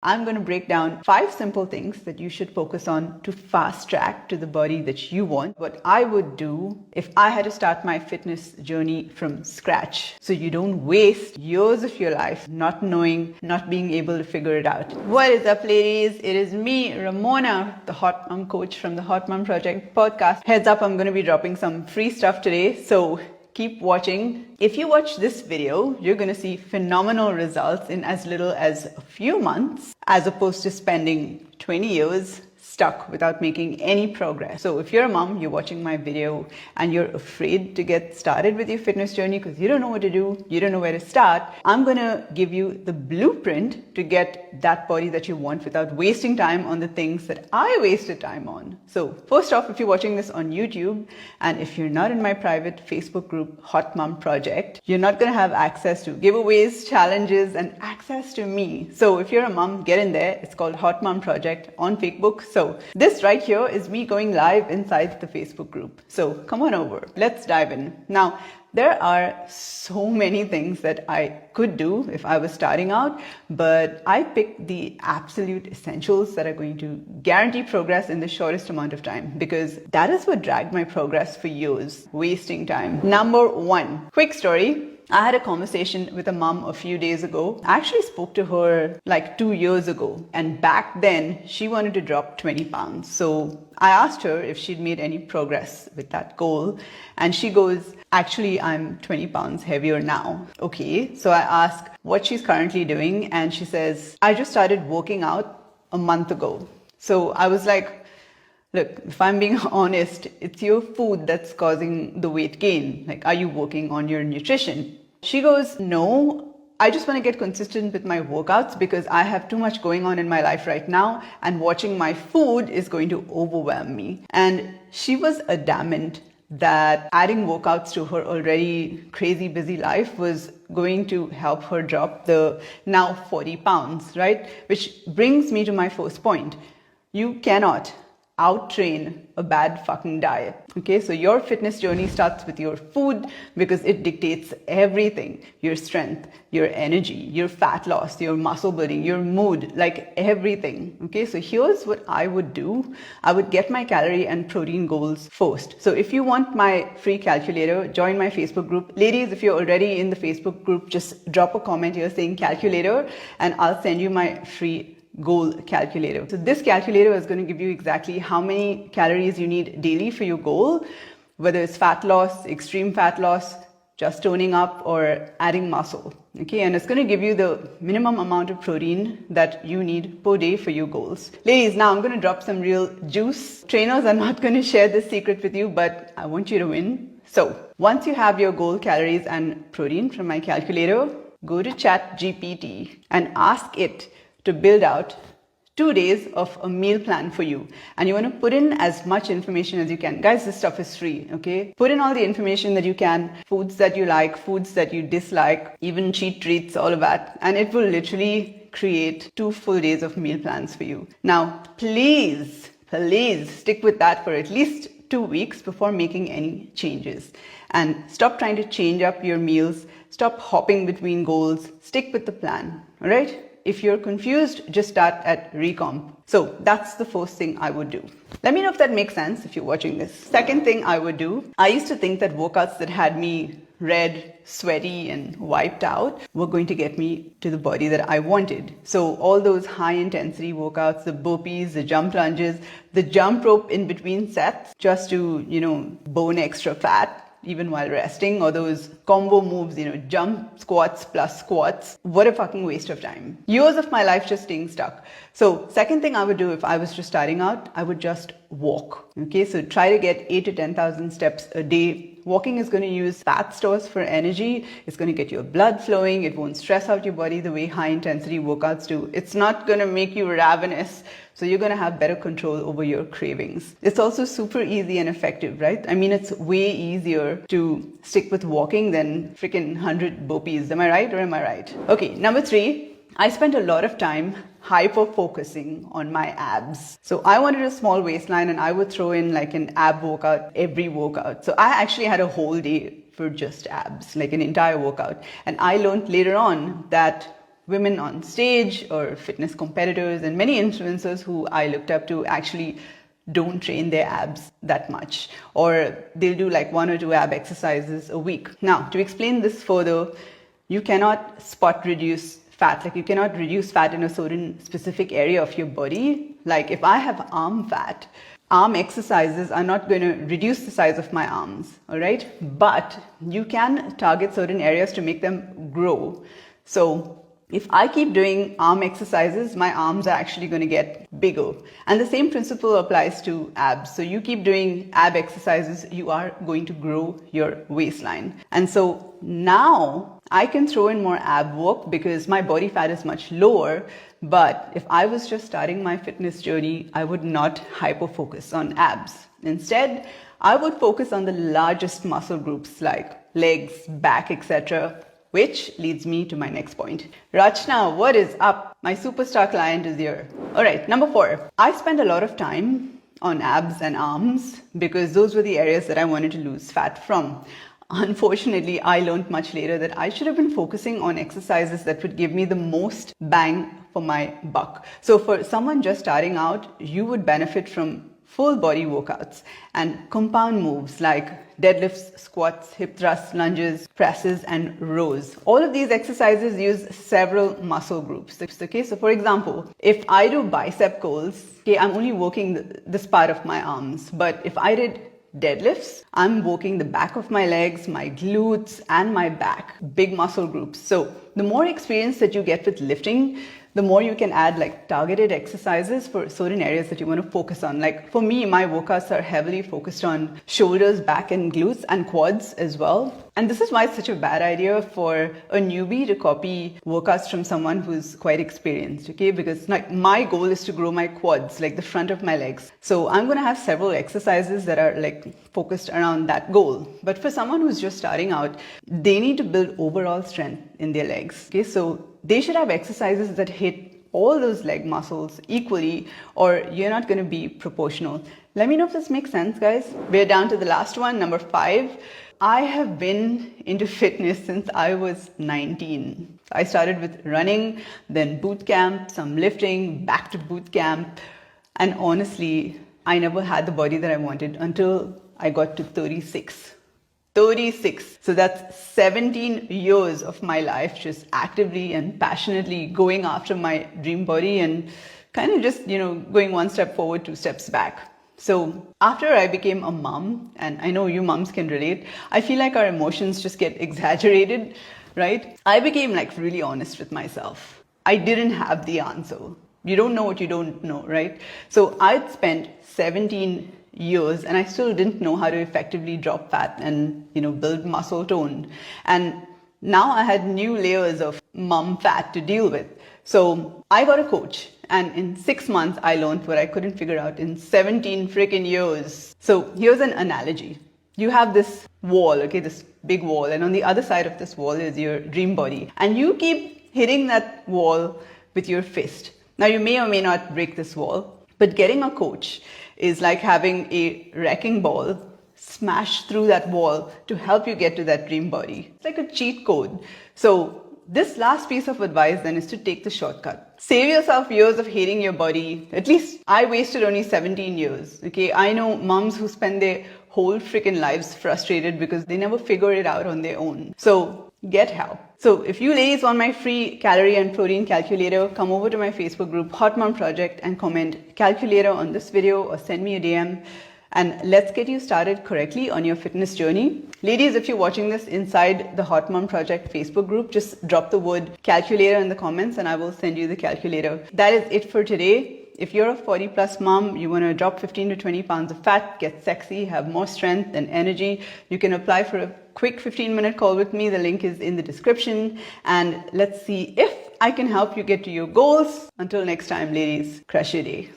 I'm going to break down 5 simple things that you should focus on to fast track to the body that you want. What I would do if I had to start my fitness journey from scratch, so you don't waste years of your life not knowing, not being able to figure it out. What is up, ladies? It is me, Ramona, the Hot Mom Coach from the Hot Mom Project podcast. Heads up, I'm going to be dropping some free stuff today, so keep watching. If you watch this video, you're going to see phenomenal results in as little as a few months, as opposed to spending 20 years stuck without making any progress. So if you're a mom, you're watching my video and you're afraid to get started with your fitness journey because you don't know what to do, you don't know where to start, I'm going to give you the blueprint to get that body that you want without wasting time on the things that I wasted time on. So first off, if you're watching this on YouTube and if you're not in my private Facebook group, Hot Mom Project, you're not going to have access to giveaways, challenges, and access to me. So if you're a mom, get in there. It's called Hot Mom Project on Facebook. So this right here is me going live inside the Facebook group. So come on over. Let's dive in. Now, there are so many things that I could do if I was starting out, but I picked the absolute essentials that are going to guarantee progress in the shortest amount of time, because that is what dragged my progress for years, wasting time. Number 1, quick story. I had a conversation with a mom a few days ago. I actually spoke to her like 2 years ago. And back then she wanted to drop 20 pounds. So I asked her if she'd made any progress with that goal. And she goes, actually, I'm 20 pounds heavier now. Okay. So I ask what she's currently doing. And she says, I just started working out a month ago. So I was like, look, if I'm being honest, it's your food that's causing the weight gain. Like, are you working on your nutrition? She goes, no, I just want to get consistent with my workouts because I have too much going on in my life right now, and watching my food is going to overwhelm me. And she was adamant that adding workouts to her already crazy busy life was going to help her drop the now 40 pounds, right? Which brings me to my first point. You cannot out-train a bad fucking diet. Okay, so your fitness journey starts with your food because it dictates everything. Your strength, your energy, your fat loss, your muscle building, your mood, like everything. Okay, so here's what I would do. I would get my calorie and protein goals first. So if you want my free calculator, join my Facebook group. Ladies, if you're already in the Facebook group, just drop a comment here saying calculator and I'll send you my free goal calculator. So this calculator is going to give you exactly how many calories you need daily for your goal, whether it's fat loss, extreme fat loss, just toning up, or adding muscle. Okay, and it's going to give you the minimum amount of protein that you need per day for your goals. Ladies, now I'm going to drop some real juice. Trainers are not going to share this secret with you, but I want you to win. So once you have your goal calories and protein from my calculator, go to ChatGPT and ask it to build out 2 days of a meal plan for you. And you want to put in as much information as you can. Guys, this stuff is free, okay? Put in all the information that you can, foods that you like, foods that you dislike, even cheat treats, all of that. And it will literally create 2 full days of meal plans for you. Now, please stick with that for at least 2 weeks before making any changes. And stop trying to change up your meals. Stop hopping between goals. Stick with the plan, all right? If you're confused, just start at recomp. So that's the first thing I would do. Let me know if that makes sense if you're watching this. Second thing I would do, I used to think that workouts that had me red, sweaty, and wiped out were going to get me to the body that I wanted. So all those high intensity workouts, the burpees, the jump lunges, the jump rope in between sets just to, burn extra fat even while resting, or those combo moves, jump squats plus squats. What a fucking waste of time. Years of my life just staying stuck. So second thing I would do if I was just starting out, I would just walk. Okay, so try to get 8 to 10,000 steps a day. Walking is going to use fat stores for energy. It's going to get your blood flowing. It won't stress out your body the way high intensity workouts do. It's not going to make you ravenous. So you're going to have better control over your cravings. It's also super easy and effective, right? I mean, it's way easier to stick with walking than freaking 100 burpees. Am I right or am I right? Okay, number 3, I spent a lot of time hyper-focusing on my abs. So I wanted a small waistline and I would throw in like an ab workout every workout. So I actually had a whole day for just abs, like an entire workout. And I learned later on that women on stage or fitness competitors and many influencers who I looked up to actually don't train their abs that much, or they'll do like 1 or 2 ab exercises a week. Now, to explain this further, you cannot spot reduce fat. Like, you cannot reduce fat in a certain specific area of your body. Like, if I have arm fat, arm exercises are not going to reduce the size of my arms, all right? But you can target certain areas to make them grow. So if I keep doing arm exercises, my arms are actually going to get bigger. And the same principle applies to abs. So you keep doing ab exercises, you are going to grow your waistline. And so now I can throw in more ab work because my body fat is much lower. But if I was just starting my fitness journey, I would not hyper focus on abs. Instead, I would focus on the largest muscle groups like legs, back, etc. Which leads me to my next point. Rachna, what is up? My superstar client is here. All right, number 4. I spent a lot of time on abs and arms because those were the areas that I wanted to lose fat from. Unfortunately, I learned much later that I should have been focusing on exercises that would give me the most bang for my buck. So for someone just starting out, you would benefit from full body workouts and compound moves like deadlifts, squats, hip thrusts, lunges, presses, and rows. All of these exercises use several muscle groups. Okay, so for example, if I do bicep curls, okay, I'm only working this part of my arms. But if I did deadlifts, I'm working the back of my legs, my glutes, and my back, big muscle groups. So the more experience that you get with lifting, the more you can add like targeted exercises for certain areas that you want to focus on. Like for me, my workouts are heavily focused on shoulders, back, and glutes, and quads as well. And this is why it's such a bad idea for a newbie to copy workouts from someone who's quite experienced, okay? Because like my goal is to grow my quads, like the front of my legs. So I'm going to have several exercises that are like focused around that goal. But for someone who's just starting out, they need to build overall strength in their legs, okay? So they should have exercises that hit all those leg muscles equally, or you're not going to be proportional. Let me know if this makes sense, guys. We're down to the last one, number 5. I have been into fitness since I was 19. I started with running, then boot camp, some lifting, back to boot camp. And honestly, I never had the body that I wanted until I got to 36. 36. So that's 17 years of my life just actively and passionately going after my dream body and kind of just, going one step forward, 2 steps back. So after I became a mom, and I know you moms can relate, I feel like our emotions just get exaggerated, right? I became like really honest with myself. I didn't have the answer. You don't know what you don't know, right? So I'd spent 17 years and I still didn't know how to effectively drop fat and build muscle tone. And now I had new layers of mom fat to deal with. So I got a coach, and in 6 months I learned what I couldn't figure out in 17 freaking years. So here's an analogy. You have this wall, okay, this big wall, and on the other side of this wall is your dream body, and you keep hitting that wall with your fist. Now you may or may not break this wall, but getting a coach is like having a wrecking ball smash through that wall to help you get to that dream body. It's like a cheat code. So this last piece of advice then is to take the shortcut. Save yourself years of hating your body. At least I wasted only 17 years. Okay, I know moms who spend their whole freaking lives frustrated because they never figure it out on their own. So get help. So if you ladies want my free calorie and protein calculator, come over to my Facebook group Hot Mom Project and comment calculator on this video or send me a DM. And let's get you started correctly on your fitness journey. Ladies, if you're watching this inside the Hot Mom Project Facebook group, just drop the word calculator in the comments and I will send you the calculator. That is it for today. If you're a 40 plus mom, you want to drop 15 to 20 pounds of fat, get sexy, have more strength and energy, you can apply for a quick 15-minute call with me. The link is in the description. And let's see if I can help you get to your goals. Until next time, ladies, crush your day.